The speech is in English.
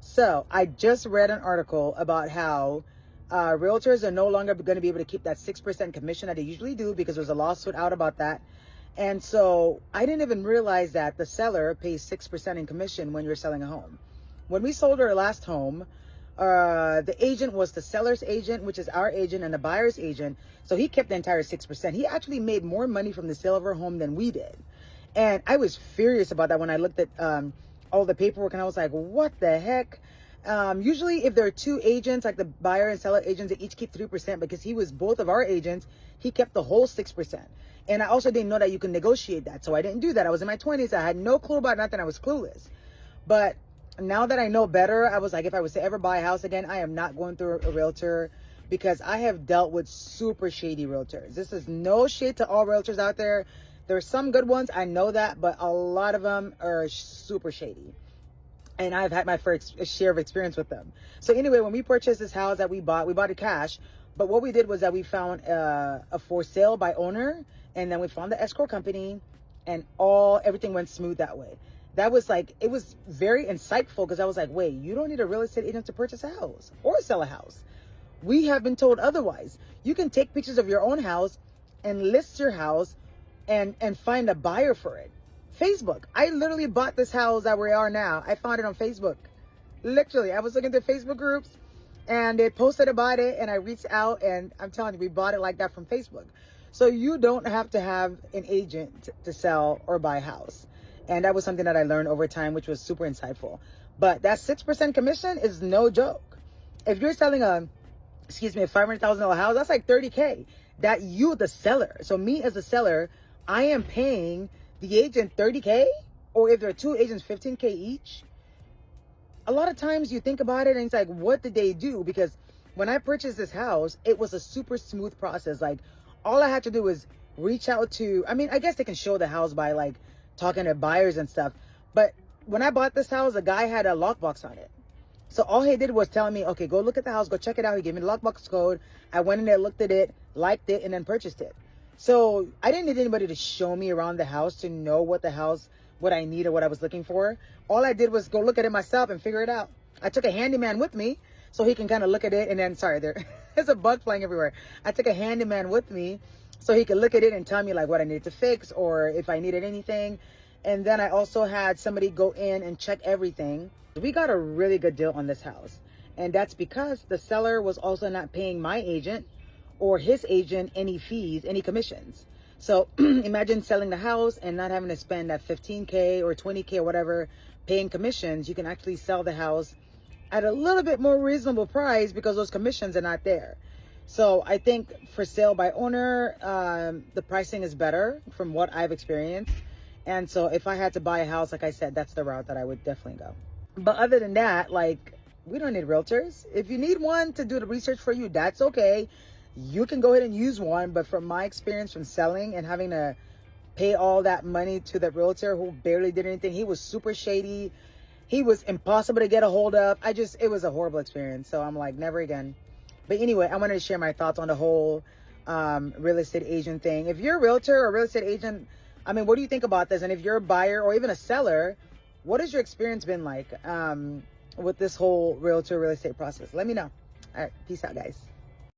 So I just read an article about how realtors are no longer going to be able to keep that 6% commission that they usually do because there's a lawsuit out about that. And so I didn't even realize that the seller pays 6% in commission when you're selling a home. When we sold our last home, the agent was the seller's agent, which is our agent, and the buyer's agent. So he kept the entire 6%. He actually made more money from the sale of our home than we did. And I was furious about that when I looked at all the paperwork, and I was like, what the heck? Usually if there are two agents, like the buyer and seller agents, they each keep 3%. Because he was both of our agents, he kept the whole 6%. And I also didn't know that you can negotiate that. So I didn't do that. I was in my 20s. I had no clue about nothing. I was clueless. But now that I know better, I was like, if I was to ever buy a house again, I am not going through a realtor, because I have dealt with super shady realtors. This is no shade to all realtors out there. There are some good ones, I know that, but a lot of them are super shady. And I've had my first share of experience with them. So anyway, when we purchased this house that we bought it cash. But what we did was that we found a for sale by owner, and then we found the escrow company, and everything went smooth that way. That was like, it was very insightful, because I was like, wait, you don't need a real estate agent to purchase a house or sell a house. We have been told otherwise. You can take pictures of your own house and list your house and find a buyer for it. Facebook. I literally bought this house that we are now. I found it on Facebook. Literally, I was looking through Facebook groups and they posted about it, and I reached out, and I'm telling you, we bought it like that from Facebook. So you don't have to have an agent to sell or buy a house. And that was something that I learned over time, which was super insightful. But that 6% commission is no joke. If you're selling a $500,000 house, that's like $30K. That you, the seller. So me as a seller, I am paying the agent $30K, or if there are two agents, $15K each. A lot of times you think about it and it's like, what did they do? Because when I purchased this house, it was a super smooth process. Like, all I had to do was reach out to, I guess they can show the house by like talking to buyers and stuff. But when I bought this house, the guy had a lockbox on it. So all he did was tell me, okay, go look at the house, go check it out. He gave me the lockbox code. I went in there, looked at it, liked it, and then purchased it. So I didn't need anybody to show me around the house to know what I need or what I was looking for. All I did was go look at it myself and figure it out. I took a handyman with me so he can kind of look at it, and then, sorry, there's a bug flying everywhere. I took a handyman with me so he could look at it and tell me like what I needed to fix or if I needed anything. And then I also had somebody go in and check everything. We got a really good deal on this house. And that's because the seller was also not paying my agent or his agent any fees, any commissions. So imagine selling the house and not having to spend that $15K or $20K or whatever paying commissions. You can actually sell the house at a little bit more reasonable price because those commissions are not there. So I think for sale by owner, the pricing is better from what I've experienced. And so if I had to buy a house, like I said, that's the route that I would definitely go. But other than that, like, we don't need realtors. If you need one to do the research for you, that's okay. You can go ahead and use one. But from my experience from selling and having to pay all that money to the realtor who barely did anything, he was super shady. He was impossible to get a hold of. It was a horrible experience. So I'm like, never again. But anyway, I wanted to share my thoughts on the whole real estate agent thing. If you're a realtor or a real estate agent, what do you think about this? And if you're a buyer or even a seller, what has your experience been like with this whole realtor real estate process? Let me know. All right. Peace out, guys.